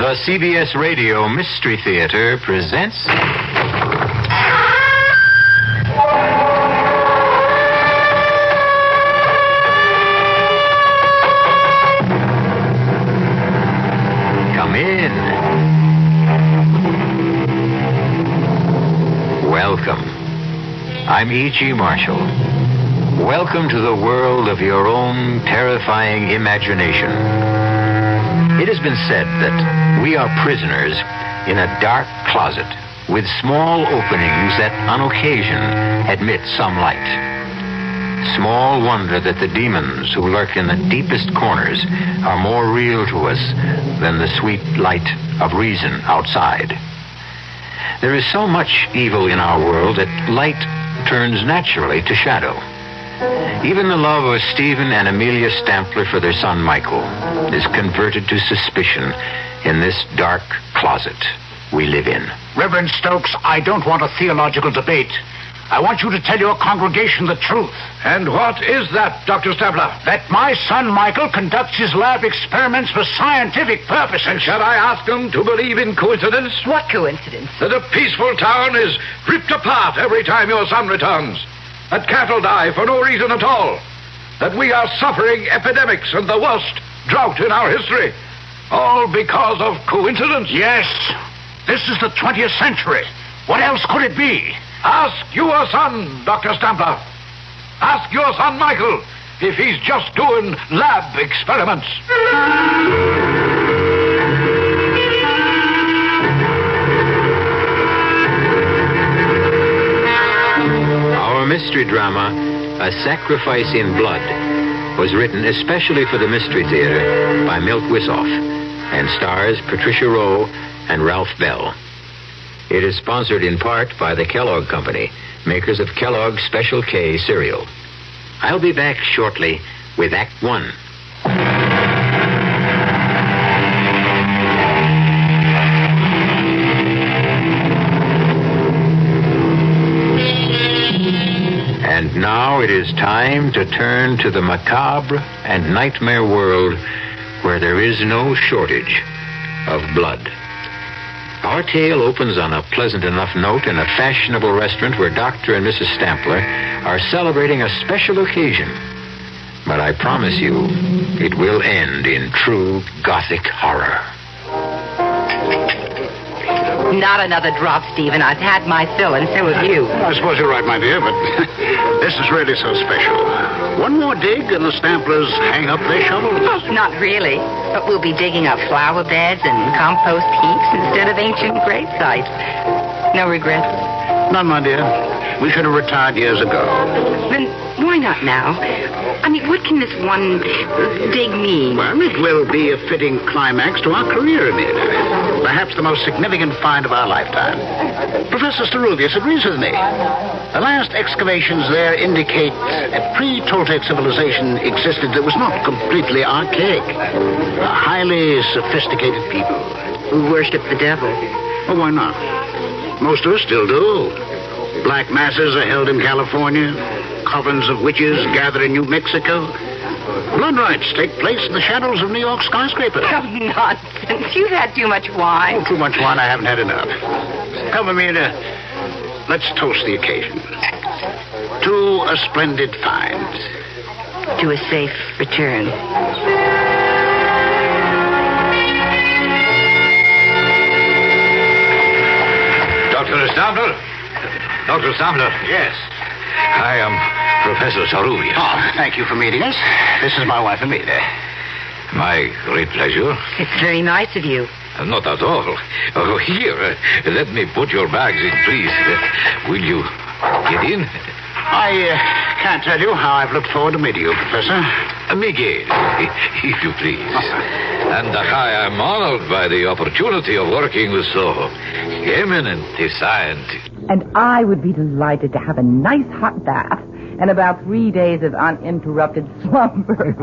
The CBS Radio Mystery Theater presents... Come in. Welcome. I'm E.G. Marshall. Welcome to the world of your own terrifying imagination. It has been said that we are prisoners in a dark closet with small openings that on occasion admit some light. Small wonder that the demons who lurk in the deepest corners are more real to us than the sweet light of reason outside. There is so much evil in our world that light turns naturally to shadow. Even the love of Stephen and Amelia Stampler for their son Michael is converted to suspicion in this dark closet we live in. Reverend Stokes, I don't want a theological debate. I want you to tell your congregation the truth. And what is that, Dr. Stampler? That my son Michael conducts his lab experiments for scientific purposes. And shall I ask them to believe in coincidence? What coincidence? That a peaceful town is ripped apart every time your son returns. That cattle die for no reason at all. That we are suffering epidemics and the worst drought in our history. All because of coincidence? Yes. This is the 20th century. What else could it be? Ask your son, Dr. Stampler. Ask your son, Michael, if he's just doing lab experiments. Our mystery drama, A Sacrifice in Blood, was written especially for the Mystery Theater by Milt Wisoff and stars Patricia Rowe and Ralph Bell. It is sponsored in part by the Kellogg Company, makers of Kellogg's Special K cereal. I'll be back shortly with Act One. And now it is time to turn to the macabre and nightmare world where there is no shortage of blood. Our tale opens on a pleasant enough note in a fashionable restaurant where Dr. and Mrs. Stampler are celebrating a special occasion. But I promise you, it will end in true Gothic horror. Not another drop, Stephen. I've had my fill, and so have you. I suppose you're right, my dear, but this is really so special. One more dig and the Stamplers hang up their shovels. Oh, not really. But we'll be digging up flower beds and compost heaps instead of ancient grave sites. No regrets? None, my dear. We should have retired years ago. Then why not now? I mean, what can this one dig mean? Well, it will be a fitting climax to our career in it. Perhaps the most significant find of our lifetime. Professor Starulius agrees with me. The last excavations there indicate a pre-Toltec civilization existed that was not completely archaic. A highly sophisticated people. Who worship the devil. Oh, why not? Most of us still do. Black masses are held in California. Covens of witches gather in New Mexico. Blood rites take place in the shadows of New York skyscrapers. Oh, nonsense. You've had too much wine. Oh, too much wine, I haven't had enough. Come, Amelia. Let's toast the occasion. To a splendid find. To a safe return. Dr. Stampler? Dr. Stampler? Yes. I am Professor Sarulius. Oh, thank you for meeting us. This is my wife, Amelia. My great pleasure. It's very nice of you. Not at all. Oh, here, let me put your bags in, please. Will you get in? I can't tell you how I've looked forward to meeting you, Professor. Miguel, if you please. And I am honored by the opportunity of working with so eminent a scientist. And I would be delighted to have a nice hot bath and about 3 days of uninterrupted slumber.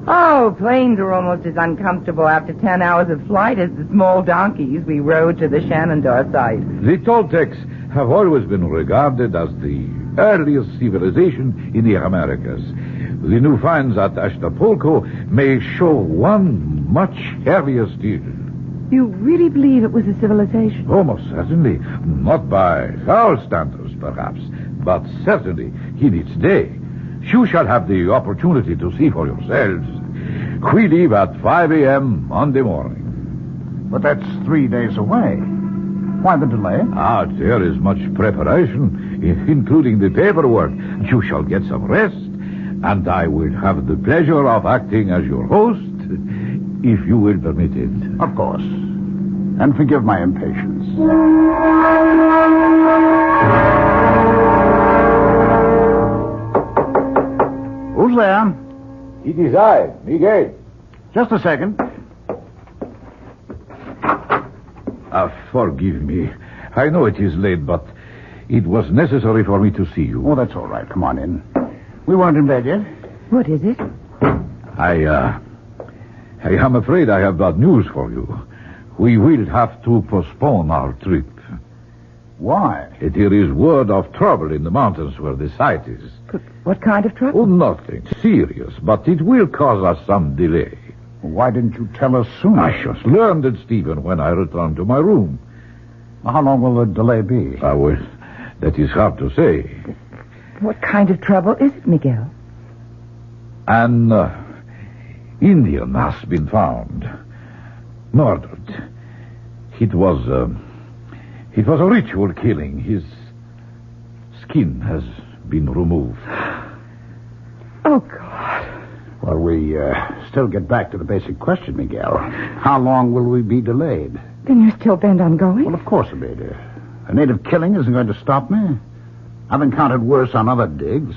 Oh, planes are almost as uncomfortable after 10 hours of flight as the small donkeys we rode to the Shenandoah site. The Toltecs have always been regarded as the earliest civilization in the Americas. The new finds at Acapulco may show one much earlier still. You really believe it was a civilization? Oh, most certainly. Not by our standards, perhaps, but certainly in its day. You shall have the opportunity to see for yourselves. We leave at 5 a.m. Monday morning. But that's 3 days away. Why the delay? There is much preparation, including the paperwork. You shall get some rest, and I will have the pleasure of acting as your host, if you will permit it. Of course. And forgive my impatience. Who's there? It is I, Miguel. Just a second. Forgive me. I know it is late, but it was necessary for me to see you. Oh, that's all right. Come on in. We weren't in bed yet. What is it? I am afraid I have bad news for you. We will have to postpone our trip. Why? There is word of trouble in the mountains where the site is. But what kind of trouble? Oh, nothing serious, but it will cause us some delay. Why didn't you tell us sooner? I just learned it, Stephen, when I returned to my room. How long will the delay be? Well, that is hard to say. What kind of trouble is it, Miguel? An Indian has been found. Murdered. It was a ritual killing. His skin has been removed. Oh, God. Well, we still get back to the basic question, Miguel. How long will we be delayed? Then you're still bent on going? Well, of course, Amelia. A native killing isn't going to stop me. I've encountered worse on other digs.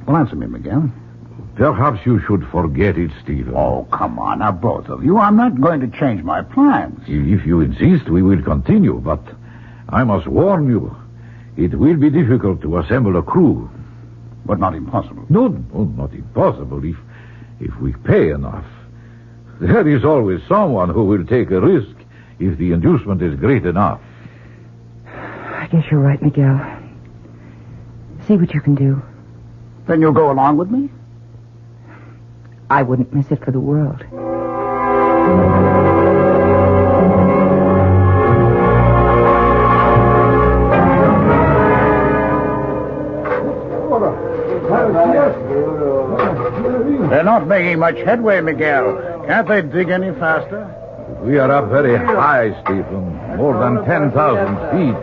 Well, answer me, Miguel. Perhaps you should forget it, Stephen. Oh, come on, now, both of you. I'm not going to change my plans. If you insist, we will continue, but I must warn you, it will be difficult to assemble a crew. But not impossible. No, not impossible, if we pay enough. There is always someone who will take a risk if the inducement is great enough. I guess you're right, Miguel. See what you can do. Then you'll go along with me? I wouldn't miss it for the world. They're not making much headway, Miguel. Can't they dig any faster? We are up very high, Stephen. More than 10,000 feet.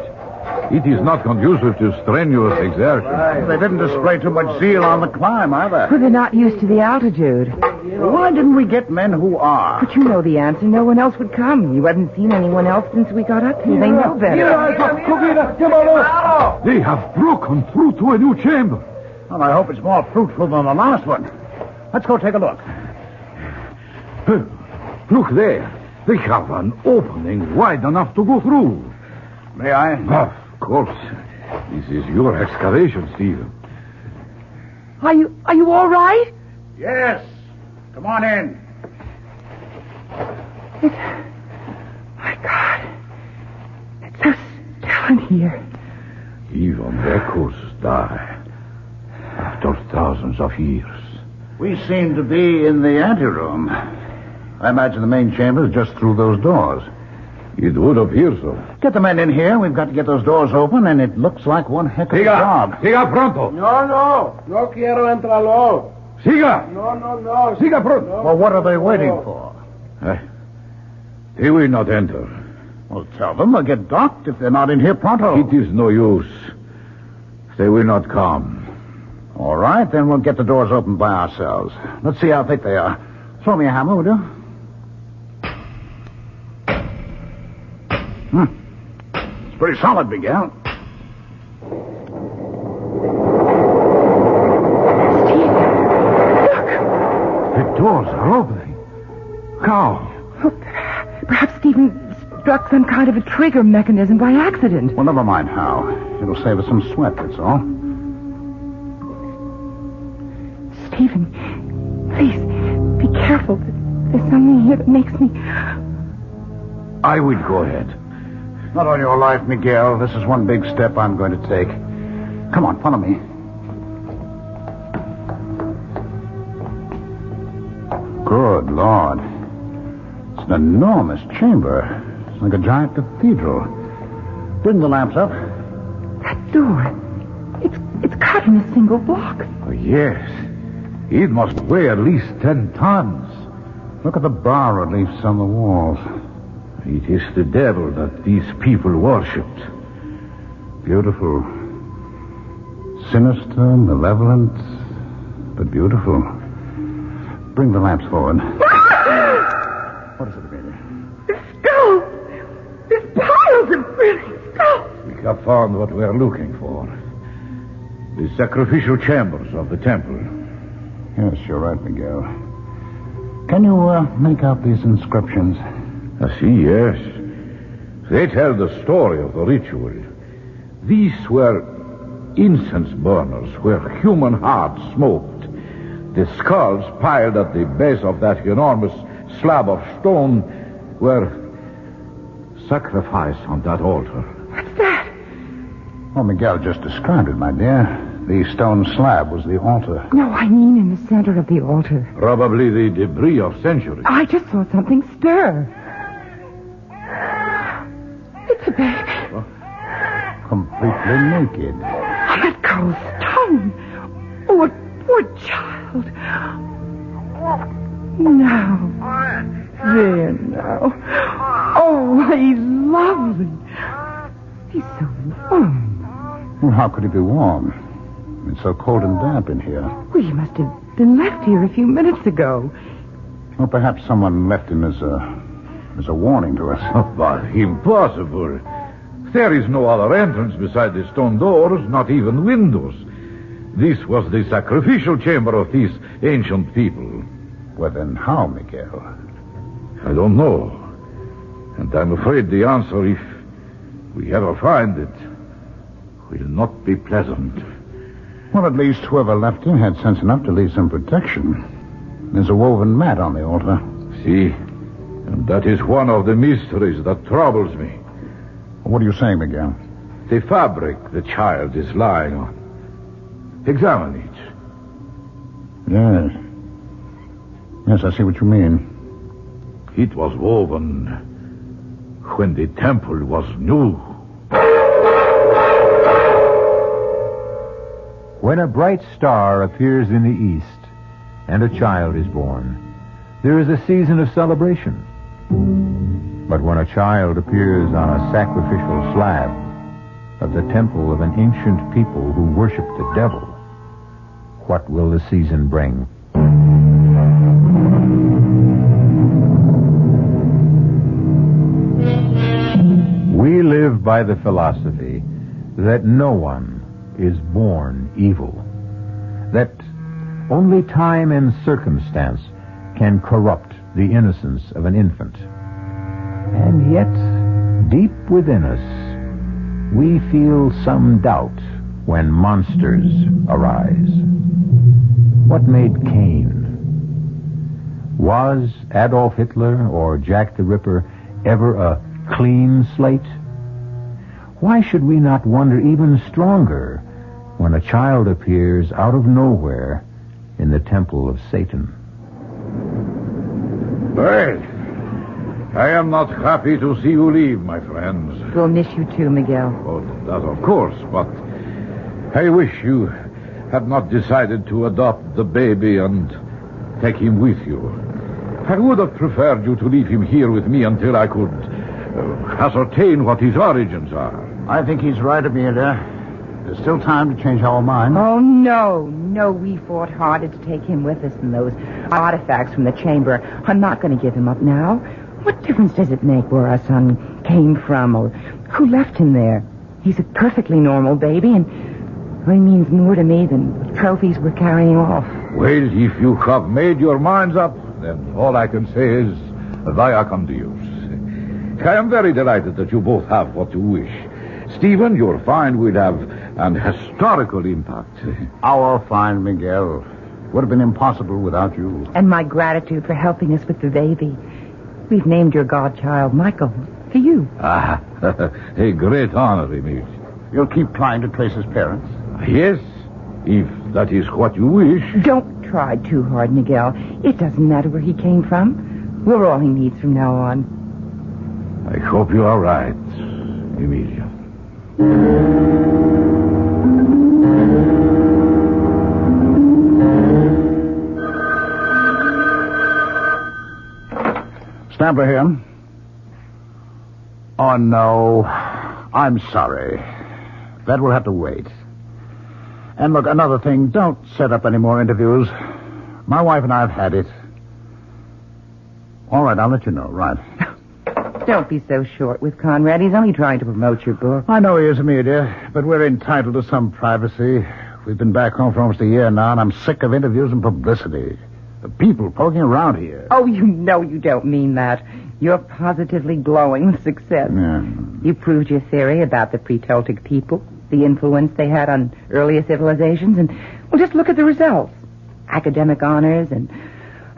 It is not conducive to strenuous exertion. They didn't display too much zeal on the climb, either. Well, they're not used to the altitude. Why didn't we get men who are? But you know the answer. No one else would come. You haven't seen anyone else since we got up here. They know better. They have broken through to a new chamber. Well, I hope it's more fruitful than the last one. Let's go take a look. Look there. They have an opening wide enough to go through. May I? Of course. This is your excavation, Stephen. Are you all right? Yes. Come on in. My God. It's so still in here. Even echoes die after thousands of years. We seem to be in the anteroom. I imagine the main chamber is just through those doors. It would appear so. Get the men in here. We've got to get those doors open, and it looks like one heck of a job. Siga pronto. No quiero entrarlo. Siga. No. Siga pronto. Well, what are they waiting for? They will not enter. Well, tell them they'll get docked if they're not in here pronto. It is no use. They will not come. All right, then we'll get the doors open by ourselves. Let's see how thick they are. Throw me a hammer, would you? It's pretty solid, Miguel. Steve, The doors are opening. How? look. Perhaps Stephen struck some kind of a trigger mechanism by accident. Well, never mind how. It'll save us some sweat, that's all. Stephen, please, be careful. There's something here that makes me... I will go ahead. Not on your life, Miguel. This is one big step I'm going to take. Come on, follow me. Good Lord. It's an enormous chamber. It's like a giant cathedral. Bring the lamps up. That door, it's cut in a single block. Oh, yes. It must weigh at least 10 tons. Look at the bas-reliefs on the walls. It is the devil that these people worshipped. Beautiful. Sinister, malevolent, but beautiful. Bring the lamps forward. What is it, Amelia? The skulls! There's piles of brilliant skulls! We have found what we are looking for. The sacrificial chambers of the temple. Yes, you're right, Miguel. Can you make out these inscriptions? I see, yes. They tell the story of the ritual. These were incense burners where human hearts smoked. The skulls piled at the base of that enormous slab of stone were sacrificed on that altar. What's that? Oh, Miguel just described it, my dear. The stone slab was the altar. No, I mean in the center of the altar. Probably the debris of centuries. I just saw something stir. It's a baby. Completely naked. On that cold stone. Oh, a poor child. Now. There now. Oh, he's lovely. He's so warm. Well, how could he be warm? It's so cold and damp in here. Well, he must have been left here a few minutes ago. Well, perhaps someone left him as a warning to us. Oh, but impossible. There is no other entrance beside the stone doors, not even windows. This was the sacrificial chamber of these ancient people. Well, then how, Miguel? I don't know. And I'm afraid the answer, if we ever find it, will not be pleasant. Well, at least whoever left him had sense enough to leave some protection. There's a woven mat on the altar. See? And that is one of the mysteries that troubles me. What are you saying, Miguel? The fabric the child is lying on. Examine it. Yes. Yes, I see what you mean. It was woven when the temple was new. When a bright star appears in the east and a child is born, there is a season of celebration. But when a child appears on a sacrificial slab of the temple of an ancient people who worship the devil, what will the season bring? We live by the philosophy that no one is born evil, that only time and circumstance can corrupt the innocence of an infant. And yet, deep within us, we feel some doubt when monsters arise. What made Cain? Was Adolf Hitler or Jack the Ripper ever a clean slate? Why should we not wonder even stronger when a child appears out of nowhere in the temple of Satan? Well, I am not happy to see you leave, my friends. We'll miss you too, Miguel. Oh, that of course, but I wish you had not decided to adopt the baby and take him with you. I would have preferred you to leave him here with me until I could ascertain what his origins are. I think he's right, Amelia. There's still time to change our minds. Oh, no, we fought harder to take him with us than those artifacts from the chamber. I'm not going to give him up now. What difference does it make where our son came from or who left him there? He's a perfectly normal baby, and he means more to me than the trophies we're carrying off. Well, if you have made your minds up, then all I can say is, via con Dios. I am very delighted that you both have what you wish. Stephen, your find will have an historical impact. Our find, Miguel, would have been impossible without you. And my gratitude for helping us with the baby. We've named your godchild Michael for you. Ah, a great honor, Emil. You'll keep trying to trace his parents? Yes, if that is what you wish. Don't try too hard, Miguel. It doesn't matter where he came from. We're all he needs from now on. I hope you're all right, Emilia. Stamper here. Oh, no. I'm sorry. That will have to wait. And look, another thing, don't set up any more interviews. My wife and I have had it. All right, I'll let you know, right. Don't be so short with Conrad. He's only trying to promote your book. I know he is, Amelia, but we're entitled to some privacy. We've been back home for almost a year now, and I'm sick of interviews and publicity. The people poking around here. Oh, you know you don't mean that. You're positively glowing with success. Yeah. You proved your theory about the pre-Celtic people, the influence they had on earlier civilizations, and, well, just look at the results. Academic honors and,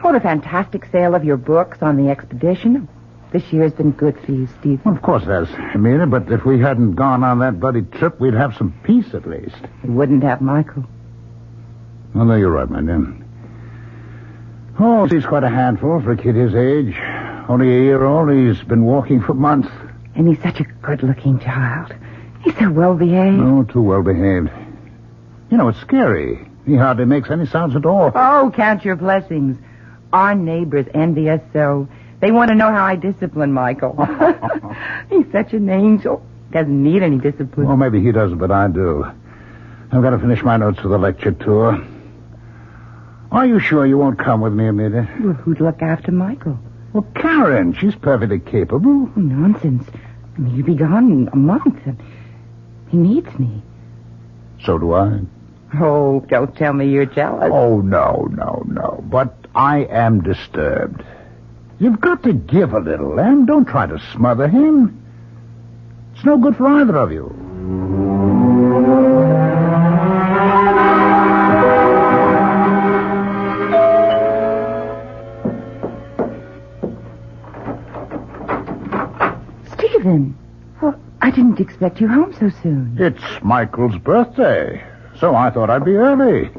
the fantastic sale of your books on the expedition. This year has been good for you, Steve. Well, of course it has, Amelia, but if we hadn't gone on that bloody trip, we'd have some peace at least. We wouldn't have Michael. Well, no, you're right, my dear. Oh, he's quite a handful for a kid his age. Only a year old, he's been walking for months. And he's such a good-looking child. He's so well-behaved. Oh, too well-behaved. You know, it's scary. He hardly makes any sounds at all. Oh, count your blessings. Our neighbors envy us so. They want to know how I discipline Michael. He's such an angel. Doesn't need any discipline. Well, maybe he doesn't, but I do. I've got to finish my notes for the lecture tour. Are you sure you won't come with me, Amelia? Well, who'd look after Michael? Well, Karen. She's perfectly capable. Oh, nonsense. I mean, you'll be gone a month. He needs me. So do I. Oh, don't tell me you're jealous. Oh, no. But I am disturbed. You've got to give a little, Em. Don't try to smother him. It's no good for either of you. Stephen, well, I didn't expect you home so soon. It's Michael's birthday, so I thought I'd be early.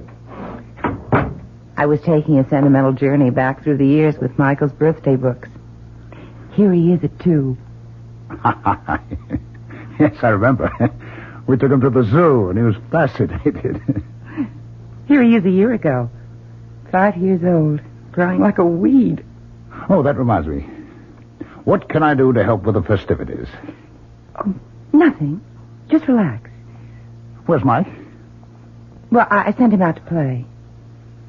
I was taking a sentimental journey back through the years with Michael's birthday books. Here he is at 2. Yes, I remember. We took him to the zoo, and he was fascinated. Here he is a year ago. 5 years old, growing like a weed. Oh, that reminds me. What can I do to help with the festivities? Oh, nothing. Just relax. Where's Mike? Well, I sent him out to play.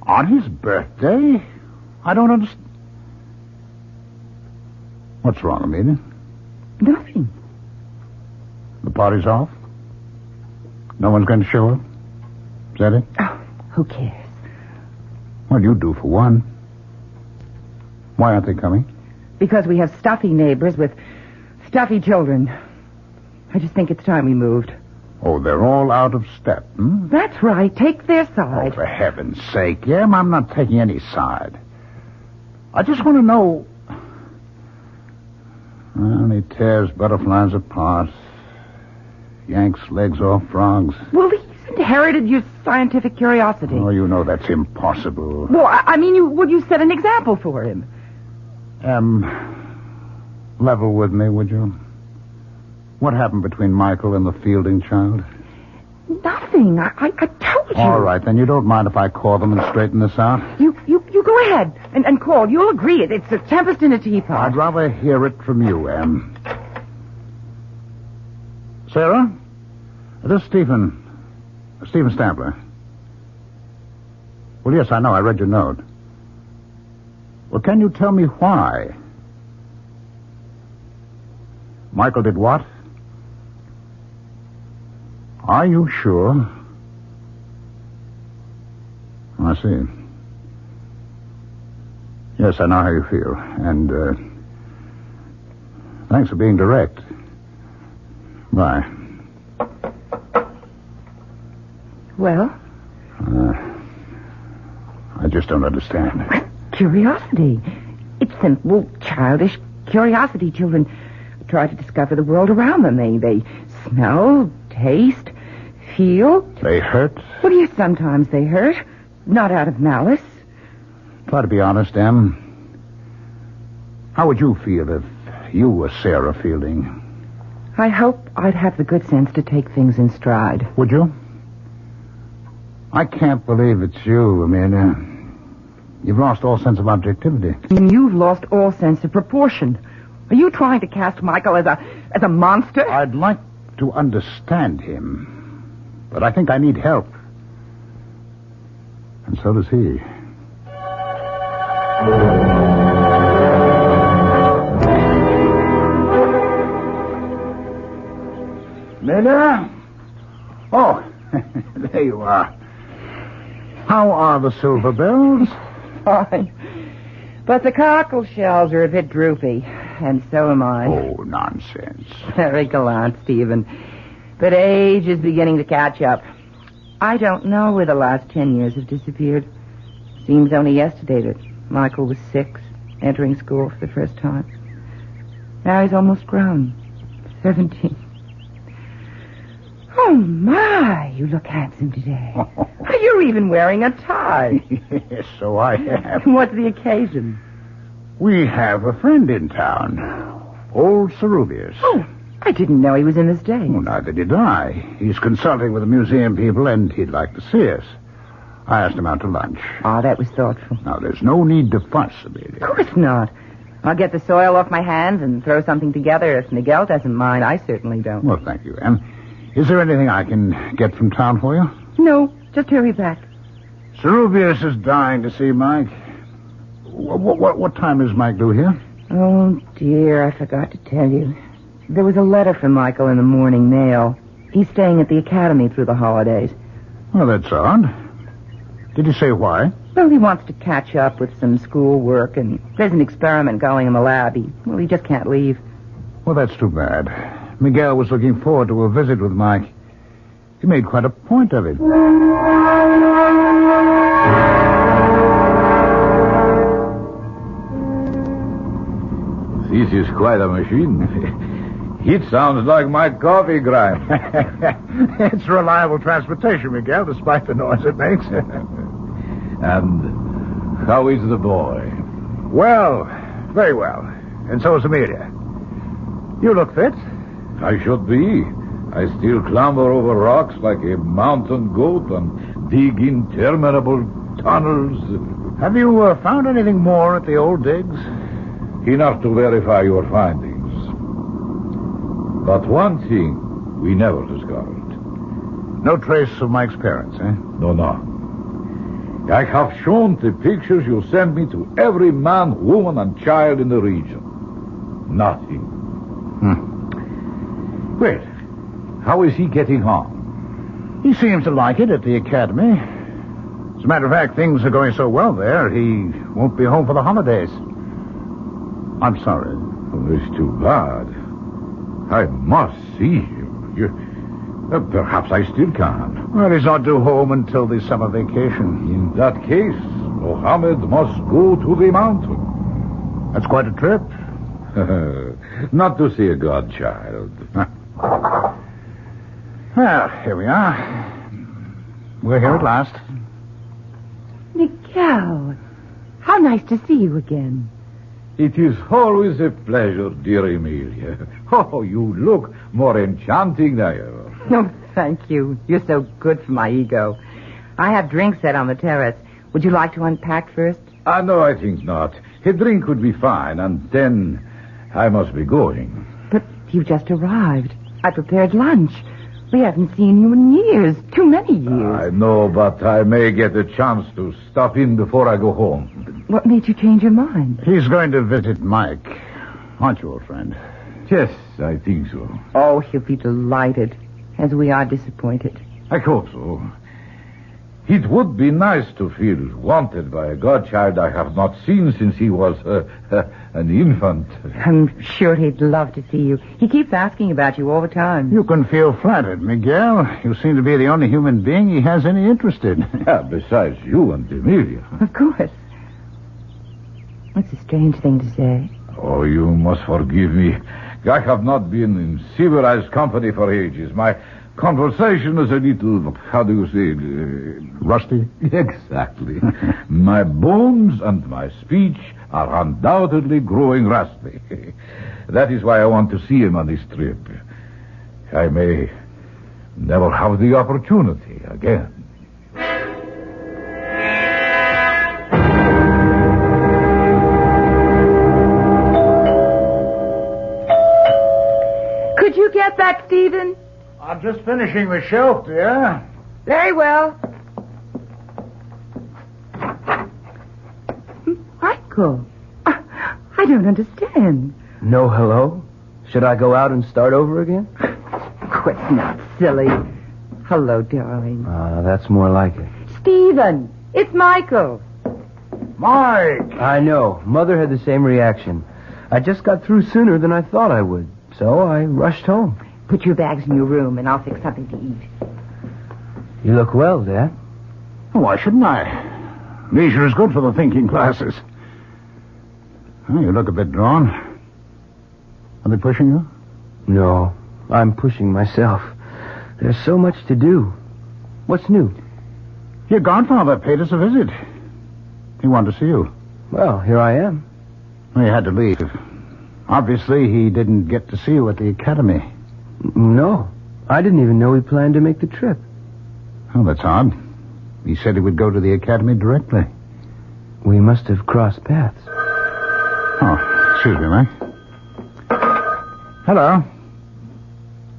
On his birthday? I don't understand. What's wrong, Amelia? Nothing. The party's off? No one's going to show up? Is that it? Oh, who cares? Well, you do for one. Why aren't they coming? Because we have stuffy neighbors with stuffy children. I just think it's time we moved. Oh, they're all out of step, hmm? That's right. Take their Oh, side. for heaven's sake, Em, I'm not taking any side. I just want to know... Well, he tears butterflies apart, yanks legs off frogs. Well, he's inherited your scientific curiosity. Oh, you know that's impossible. Well, I mean, you set an example for him. Level with me, would you? What happened between Michael and the Fielding child? Nothing. I told you. All right, then you don't mind if I call them and straighten this out? You go ahead and call. You'll agree. It's a tempest in a teapot. I'd rather hear it from you, Em. Sarah? This is Stephen Stampler. Well, yes, I know. I read your note. Well, can you tell me why? Michael did what? Are you sure? I see. Yes, I know how you feel. And, thanks for being direct. Bye. Well? I just don't understand. Curiosity. It's simple, childish curiosity. Children try to discover the world around them. They smell, taste, feel. They hurt? Well, yes, sometimes they hurt. Not out of malice. Try to be honest, Em. How would you feel if you were Sarah Fielding? I hope I'd have the good sense to take things in stride. Would you? I can't believe it's you, Amelia. You've lost all sense of objectivity. And you've lost all sense of proportion. Are you trying to cast Michael as a monster? I'd like to understand him, but I think I need help. And so does he. Amelia? Oh, there you are. How are the silver bells? Fine. But the cockle shells are a bit droopy, and so am I. Oh, nonsense. Very gallant, Stephen. But age is beginning to catch up. I don't know where the last 10 years have disappeared. Seems only yesterday that Michael was 6, entering school for the first time. Now he's almost grown. 17. Oh, my, you look handsome today. You're even wearing a tie. Yes, so I have. What's the occasion? We have a friend in town, old Ceruvius. Oh, I didn't know he was in the States. Well, neither did I. He's consulting with the museum people, and he'd like to see us. I asked him out to lunch. Ah, that was thoughtful. Now, there's no need to fuss, Amelia. Of course not. I'll get the soil off my hands and throw something together if Miguel doesn't mind. I certainly don't. Well, thank you, Anne. Is there anything I can get from town for you? No, just hurry back. Ceruvius is dying to see Mike. What time is Mike due here? Oh, dear, I forgot to tell you. There was a letter from Michael in the morning mail. He's staying at the academy through the holidays. Well, that's odd. Did he say why? Well, he wants to catch up with some school work, and there's an experiment going in the lab. He just can't leave. Well, that's too bad. Miguel was looking forward to a visit with Mike. He made quite a point of it. This is quite a machine. It sounds like my coffee grind. It's reliable transportation, Miguel, despite the noise it makes. And how is the boy? Well, very well. And so is Amelia. You look fit. I should be. I still clamber over rocks like a mountain goat and dig interminable tunnels. Have you found anything more at the old digs? Enough to verify your findings. But one thing we never discovered. No trace of Mike's parents, eh? No. I have shown the pictures you sent me to every man, woman, and child in the region. Nothing. Well, how is he getting on? He seems to like it at the academy. As a matter of fact, things are going so well there, he won't be home for the holidays. I'm sorry. Oh, it's too bad. I must see him. Perhaps I still can. Well, he's not due home until the summer vacation. In that case, Mohammed must go to the mountain. That's quite a trip. Not to see a godchild. Well, here we are. We're here at last. Miguel, how nice to see you again. It is always a pleasure, dear Emilia. Oh, you look more enchanting than ever. No, thank you. You're so good for my ego. I have drinks set on the terrace. Would you like to unpack first? No, I think not. A drink would be fine, and then I must be going. But you've just arrived. I prepared lunch. We haven't seen you in years. Too many years. I know, but I may get a chance to stop in before I go home. What made you change your mind? He's going to visit Mike. Aren't you, old friend? Yes, I think so. Oh, he'll be delighted, as we are disappointed. I hope so. It would be nice to feel wanted by a godchild I have not seen since he was an infant. I'm sure he'd love to see you. He keeps asking about you all the time. You can feel flattered, Miguel. You seem to be the only human being he has any interest in. Besides you and Emilia. Of course. That's a strange thing to say. Oh, you must forgive me. I have not been in civilized company for ages. My conversation is a little, how do you say, rusty? Exactly. My bones and my speech are undoubtedly growing rusty. That is why I want to see him on this trip. I may never have the opportunity again. Could you get that, Stephen? I'm just finishing the shelf, dear. Very well. Michael, I don't understand. No hello? Should I go out and start over again? Quit not silly. Hello, darling. That's more like it. Stephen, it's Michael. Mike! I know. Mother had the same reaction. I just got through sooner than I thought I would, so I rushed home. Put your bags in your room, and I'll fix something to eat. You look well, Dad. Why shouldn't I? Leisure is good for the thinking classes. Oh, you look a bit drawn. Are they pushing you? No, I'm pushing myself. There's so much to do. What's new? Your godfather paid us a visit. He wanted to see you. Well, here I am. Well, you had to leave. Obviously, he didn't get to see you at the academy. No, I didn't even know he planned to make the trip. Oh, that's odd. He said he would go to the academy directly. We must have crossed paths. Oh, excuse me, Mike. Hello.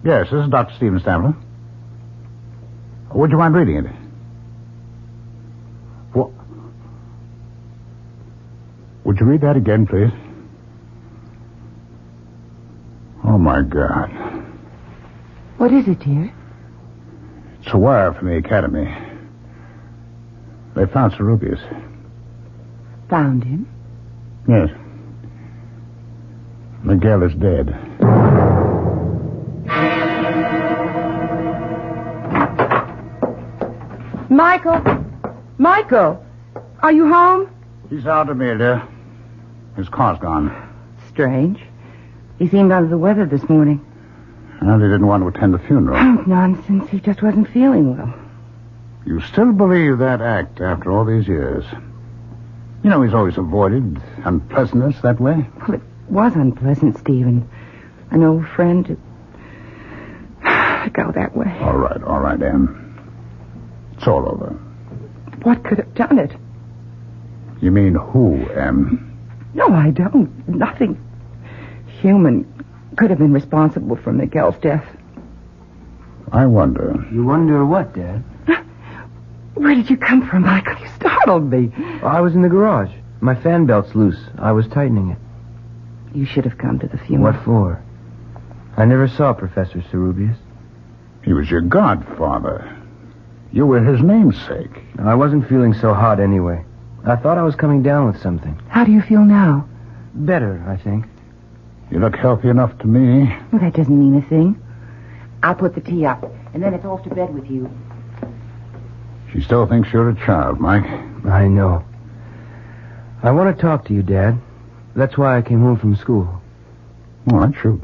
Yes, this is Dr. Stephen Stamler. Would you mind reading it? What? Would you read that again, please? Oh, my God. What is it, dear? It's a wire from the academy. They found Cerubius. Found him? Yes. Miguel is dead. Michael, are you home? He's out, Amelia. His car's gone. Strange. He seemed under the weather this morning. And he didn't want to attend the funeral. Oh, nonsense. He just wasn't feeling well. You still believe that act after all these years? You know, he's always avoided unpleasantness that way. Well, it was unpleasant, Stephen. An old friend to go that way. All right, Em. It's all over. What could have done it? You mean who, Em? No, I don't. Nothing human could have been responsible for Miguel's death. I wonder. You wonder what, Dad? Where did you come from, Michael? You startled me. I was in the garage. My fan belt's loose. I was tightening it. You should have come to the funeral. What for? I never saw Professor Cerubius. He was your godfather. You were his namesake. I wasn't feeling so hot anyway. I thought I was coming down with something. How do you feel now? Better, I think. You look healthy enough to me. Well, that doesn't mean a thing. I'll put the tea up, and then it's off to bed with you. She still thinks you're a child, Mike. I know. I want to talk to you, Dad. That's why I came home from school. All right, shoot.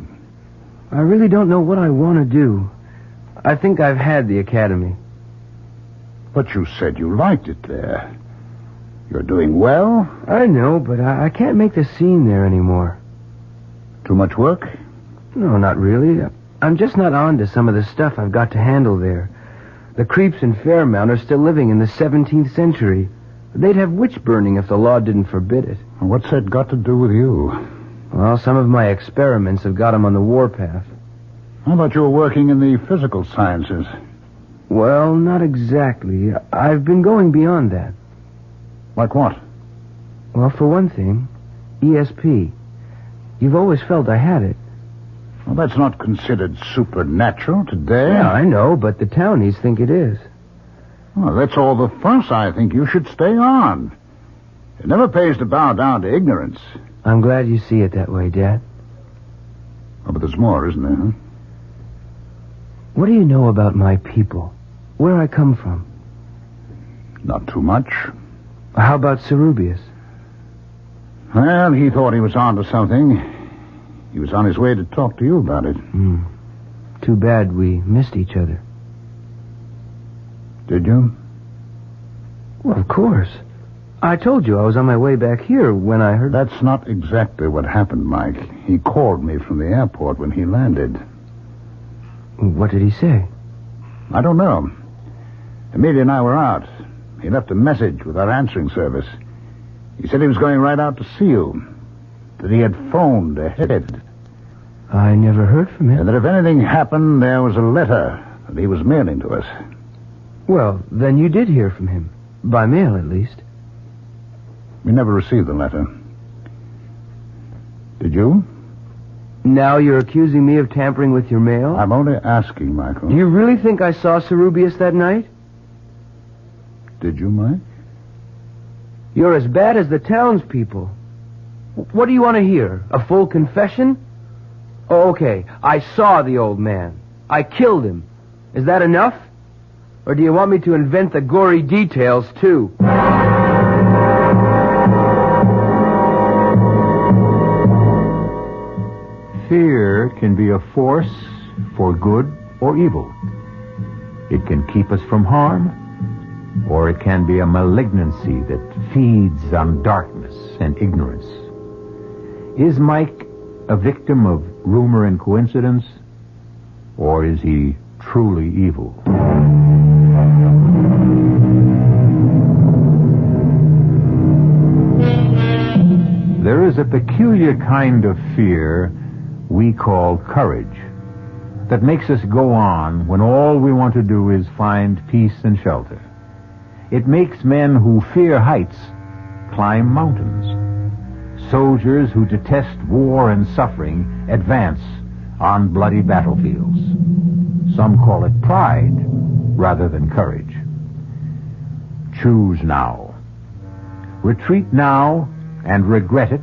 I really don't know what I want to do. I think I've had the academy. But you said you liked it there. You're doing well? I know, but I can't make the scene there anymore. Too much work? No, not really. I'm just not on to some of the stuff I've got to handle there. The creeps in Fairmount are still living in the 17th century. They'd have witch burning if the law didn't forbid it. What's that got to do with you? Well, some of my experiments have got them on the warpath. How about you were working in the physical sciences? Well, not exactly. I've been going beyond that. Like what? Well, for one thing, ESP. You've always felt I had it. Well, that's not considered supernatural today. Yeah, I know, but the townies think it is. Well, that's all the fuss I think you should stay on. It never pays to bow down to ignorance. I'm glad you see it that way, Dad. Oh, but there's more, isn't there, huh? What do you know about my people? Where I come from? Not too much. How about Cerubius? Well, he thought he was onto something. He was on his way to talk to you about it. Too bad we missed each other. Did you? Well, of course. I told you I was on my way back here when I heard... That's not exactly what happened, Mike. He called me from the airport when he landed. What did he say? I don't know. Amelia and I were out. He left a message with our answering service. He said he was going right out to see you. That he had phoned ahead. I never heard from him. And that if anything happened, there was a letter that he was mailing to us. Well, then you did hear from him. By mail, at least. We never received the letter. Did you? Now you're accusing me of tampering with your mail? I'm only asking, Michael. Do you really think I saw Cerubius that night? Did you, Mike? You're as bad as the townspeople. What do you want to hear? A full confession? Oh, okay. I saw the old man. I killed him. Is that enough? Or do you want me to invent the gory details, too? Fear can be a force for good or evil. It can keep us from harm, or it can be a malignancy that feeds on darkness and ignorance. Is Mike a victim of rumor and coincidence, or is he truly evil? There is a peculiar kind of fear we call courage that makes us go on when all we want to do is find peace and shelter. It makes men who fear heights climb mountains. Soldiers who detest war and suffering advance on bloody battlefields. Some call it pride rather than courage. Choose now. Retreat now and regret it,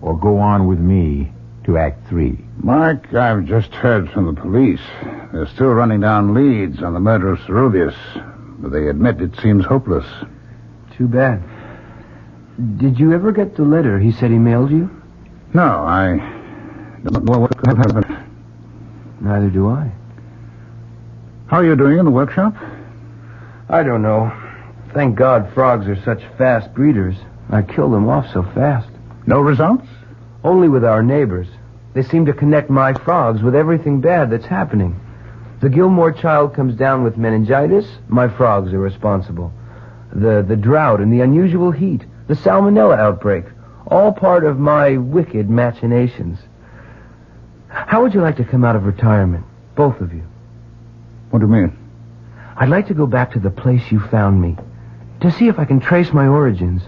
or go on with me to Act 3. Mark, I've just heard from the police. They're still running down leads on the murder of Cerubius, but they admit it seems hopeless. Too bad. Did you ever get the letter he said he mailed you? No, I don't know what happened. Neither do I. How are you doing in the workshop? I don't know. Thank God frogs are such fast breeders. I killed them off so fast. No results? Only with our neighbors. They seem to connect my frogs with everything bad that's happening. The Gilmore child comes down with meningitis, my frogs are responsible. The drought and the unusual heat, the salmonella outbreak, all part of my wicked machinations. How would you like to come out of retirement, both of you? What do you mean? I'd like to go back to the place you found me, to see if I can trace my origins.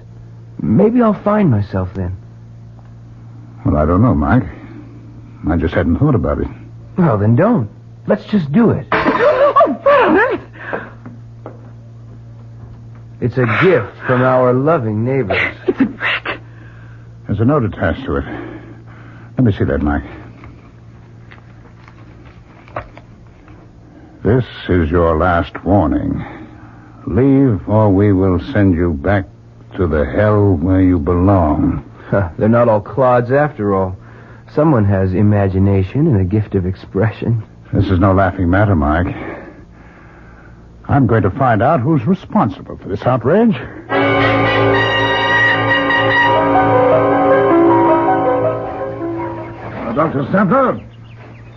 Maybe I'll find myself then. Well, I don't know, Mike. I just hadn't thought about it. Well, then don't. Let's just do it. Oh, Father! It's a gift from our loving neighbors. It's a brick. There's a note attached to it. Let me see that, Mike. This is your last warning. Leave, or we will send you back to the hell where you belong. They're not all clods after all. Someone has imagination and a gift of expression. This is no laughing matter, Mike. I'm going to find out who's responsible for this outrage. Dr. Stempler,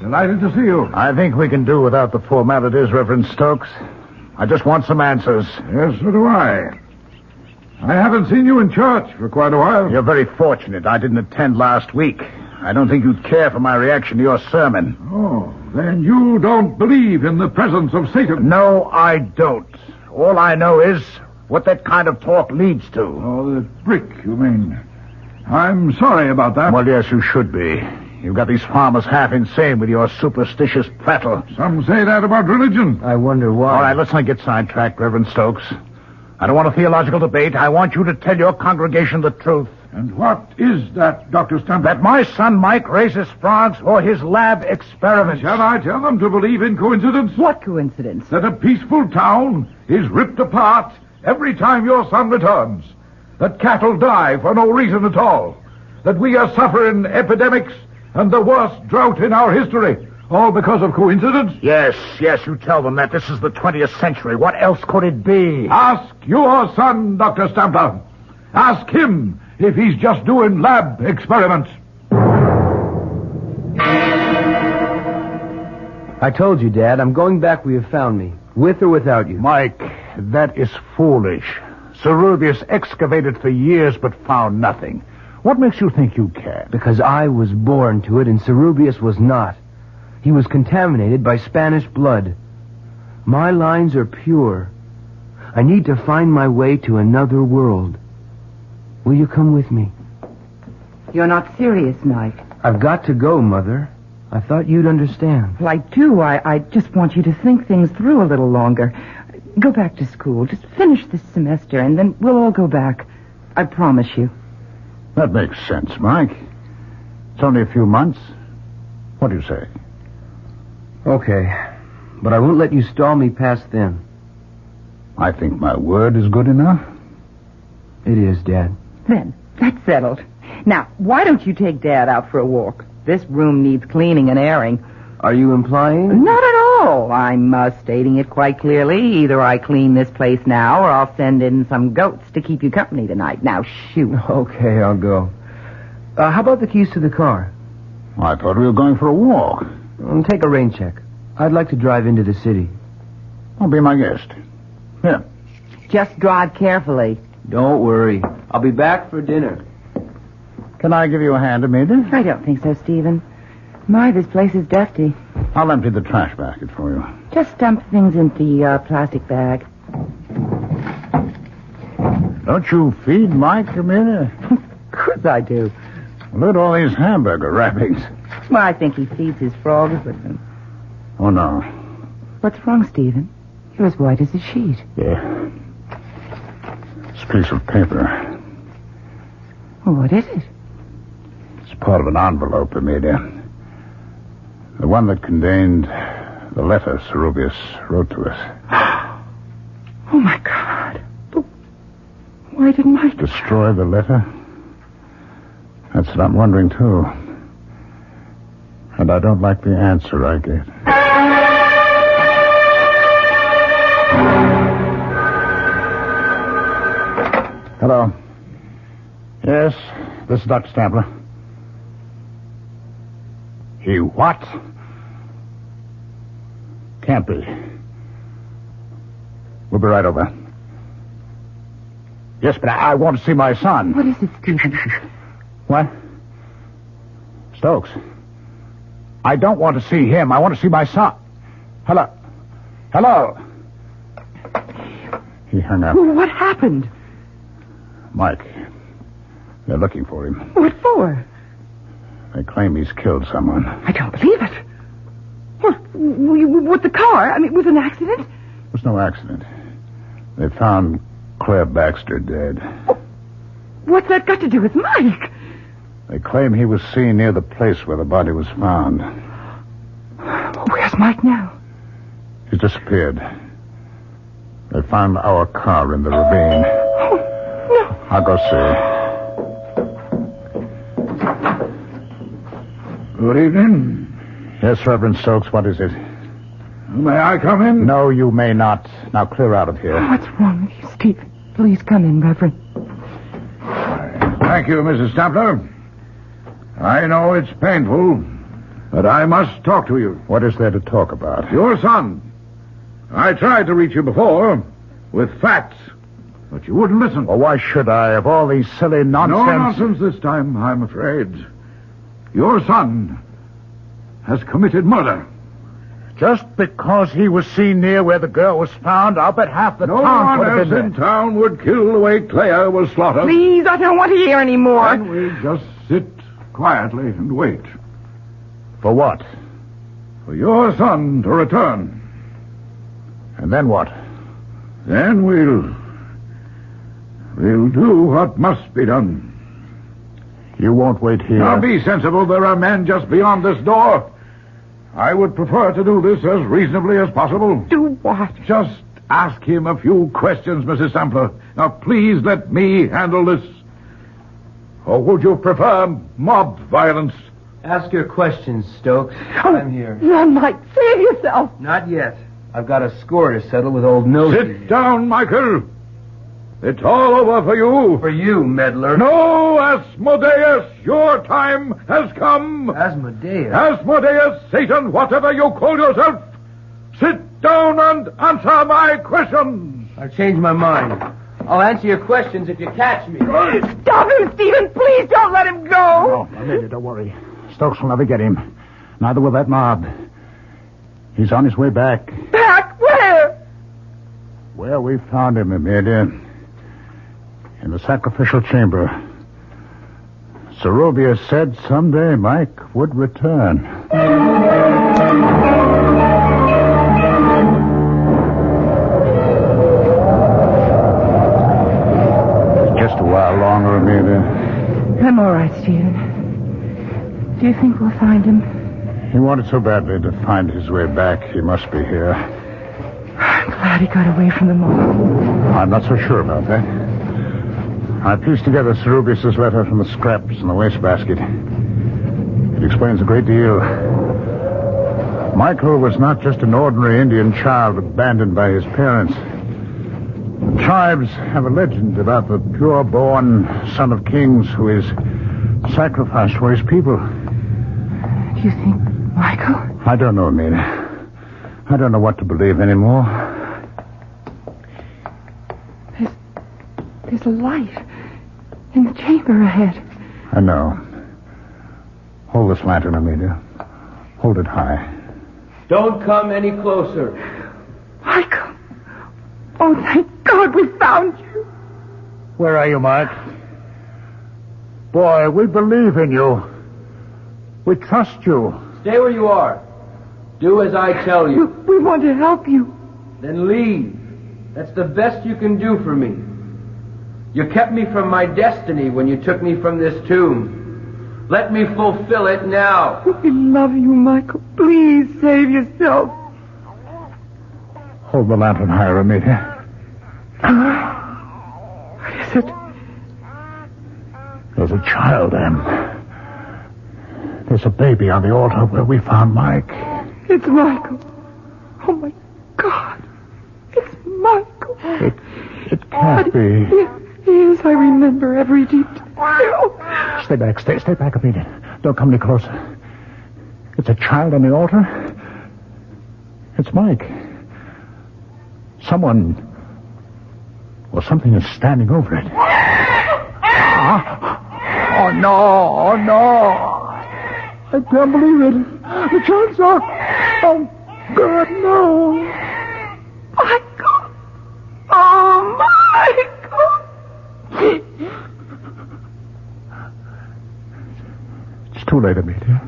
delighted to see you. I think we can do without the formalities, Reverend Stokes. I just want some answers. Yes, so do I. I haven't seen you in church for quite a while. You're very fortunate I didn't attend last week. I don't think you'd care for my reaction to your sermon. Oh, then you don't believe in the presence of Satan? No, I don't. All I know is what that kind of talk leads to. Oh, the brick, you mean. I'm sorry about that. Well, yes, you should be. You've got these farmers half insane with your superstitious prattle. Some say that about religion. I wonder why. All right, let's not get sidetracked, Reverend Stokes. I don't want a theological debate. I want you to tell your congregation the truth. And what is that, Dr. Stempler? That my son Mike raises frogs for his lab experiments. Shall I tell them to believe in coincidence? What coincidence? That a peaceful town is ripped apart every time your son returns. That cattle die for no reason at all. That we are suffering epidemics and the worst drought in our history. All because of coincidence? Yes, you tell them that this is the 20th century. What else could it be? Ask your son, Dr. Stampler. Ask him if he's just doing lab experiments. I told you, Dad, I'm going back where you found me, with or without you. Mike, that is foolish. Ceruvius excavated for years but found nothing. What makes you think you can? Because I was born to it and Ceruvius was not. He was contaminated by Spanish blood. My lines are pure. I need to find my way to another world. Will you come with me? You're not serious, Mike. I've got to go, Mother. I thought you'd understand. Well, I do. I just want you to think things through a little longer. Go back to school. Just finish this semester, and then we'll all go back. I promise you. That makes sense, Mike. It's only a few months. What do you say? Okay, but I won't let you stall me past then. I think my word is good enough. It is, Dad. Then, that's settled. Now, why don't you take Dad out for a walk? This room needs cleaning and airing. Are you implying? Not at all. I'm stating it quite clearly. Either I clean this place now, or I'll send in some goats to keep you company tonight. Now, shoot. Okay, I'll go. How about the keys to the car? I thought we were going for a walk. Take a rain check. I'd like to drive into the city. I'll be my guest. Here. Just drive carefully. Don't worry. I'll be back for dinner. Can I give you a hand, Amelia? I don't think so, Stephen. My, this place is dusty. I'll empty the trash basket for you. Just dump things into the plastic bag. Don't you feed Mike, Amelia? Of course I do. Look at all these hamburger wrappings. Well, I think he feeds his frogs with them. Oh, no. What's wrong, Stephen? You're as white as a sheet. Yeah. This piece of paper. Well, what is it? It's part of an envelope, Amelia. The one that contained the letter Ceruvius wrote to us. Oh, my God. But why didn't I... Destroy the letter? That's what I'm wondering, too. And I don't like the answer I get. Hello. Yes, this is Dr. Stapler. He what? Can't be. We'll be right over. Yes, but I want to see my son. What is it, Stephen? What? Stokes. I don't want to see him. I want to see my son. Hello. Hello. He hung up. What happened? Mike. They're looking for him. What for? They claim he's killed someone. I don't believe it. What, with the car? I mean, was it an accident? It was no accident. They found Claire Baxter dead. What's that got to do with Mike? They claim he was seen near the place where the body was found. Where's Mike now? He's disappeared. They found our car in the ravine. Oh, no. I'll go see. Good evening. Yes, Reverend Stokes, what is it? May I come in? No, you may not. Now clear out of here. What's wrong with you, Stephen? Please come in, Reverend. Thank you, Mrs. Stapler. I know it's painful, but I must talk to you. What is there to talk about? Your son. I tried to reach you before with facts, but you wouldn't listen. Well, why should I, of all these silly nonsense? No nonsense this time, I'm afraid. Your son has committed murder. Just because he was seen near where the girl was found, I'll bet half the No town one would have else been in there. town would kill the way Claire was slaughtered. Please, I don't want to hear any more. And we just sit quietly and wait. For what? For your son to return. And then what? Then we'll do what must be done. You won't wait here. Now be sensible. There are men just beyond this door. I would prefer to do this as reasonably as possible. Do what? Just ask him a few questions, Mrs. Sampler. Now, please let me handle this. Or would you prefer mob violence? Ask your questions, Stokes. I'm here. Run, Mike. Save yourself. Not yet. I've got a score to settle with old Nosy. Sit down, Michael. It's all over for you. For you, meddler. No, Asmodeus, your time has come. Asmodeus? Asmodeus, Satan, whatever you call yourself. Sit down and answer my questions. I've changed my mind. I'll answer your questions if you catch me. Stop him, Stephen. Please don't let him go. No, Amelia, don't worry. Stokes will never get him. Neither will that mob. He's on his way back. Back? Where? Where we found him, Amelia. In the sacrificial chamber. Serubius said someday Mike would return. Just a while longer, Amelia. I'm all right, Stephen. Do you think we'll find him? He wanted so badly to find his way back. He must be here. I'm glad he got away from them all. I'm not so sure about that. I pieced together Serubius' letter from the scraps in the wastebasket. It explains a great deal. Michael was not just an ordinary Indian child abandoned by his parents. The tribes have a legend about the pure-born son of kings who is sacrificed for his people. Do you think Michael? I don't know, Amelia. I don't know what to believe anymore. There's a light in the chamber ahead. I know. Hold this lantern, Amelia. Hold it high. Don't come any closer. Michael! Oh, thank God we found you. Where are you, Mike? Boy, we believe in you. We trust you. Stay where you are. Do as I tell you. We want to help you. Then leave. That's the best you can do for me. You kept me from my destiny when you took me from this tomb. Let me fulfill it now. We love you, Michael. Please save yourself. Hold the lantern higher, Amelia. What is it? There's a child, Em. There's a baby on the altar where we found Mike. It's Michael. Oh, my God. It's Michael. It can't be. Yes, I remember every detail. Stay back. Stay back, Amelia. Don't come any closer. It's a child on the altar. It's Mike. Someone or something is standing over it. Oh, no. Oh, no. I can't believe it. The child's off. Oh, God, no. Michael. Oh, Michael. It's too late, Amelia.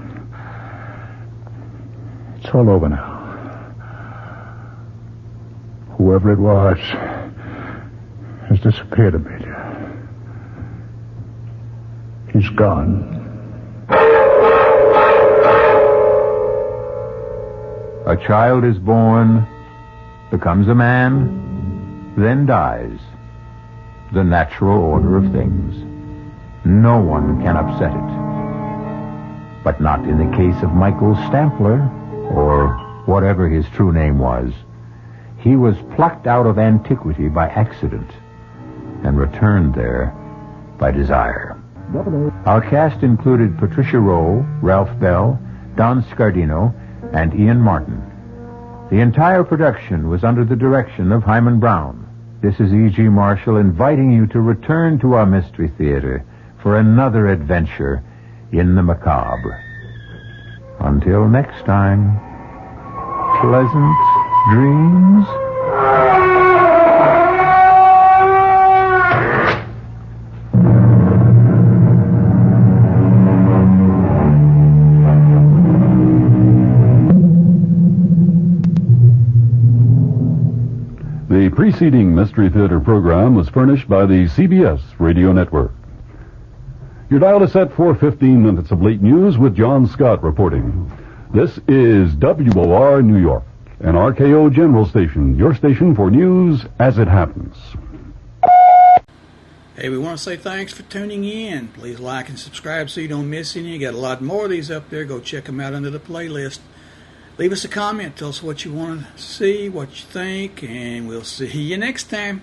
It's all over now. Whoever it was has disappeared, Amelia. He's gone. A child is born, becomes a man, then dies. The natural order of things. No one can upset it. But not in the case of Michael Stampler, or whatever his true name was. He was plucked out of antiquity by accident and returned there by desire. Our cast included Patricia Rowe, Ralph Bell, Don Scardino, and Ian Martin. The entire production was under the direction of Hyman Brown. This is E.G. Marshall inviting you to return to our Mystery Theater for another adventure in the macabre. Until next time, pleasant dreams. The preceding Mystery Theater program was furnished by the CBS Radio Network. Your dial is set for 15 minutes of late news with John Scott reporting. This is WOR New York, an RKO General Station, your station for news as it happens. Hey, we want to say thanks for tuning in. Please like and subscribe so you don't miss any. You got a lot more of these up there. Go check them out under the playlist. Leave us a comment. Tell us what you want to see, what you think, and we'll see you next time.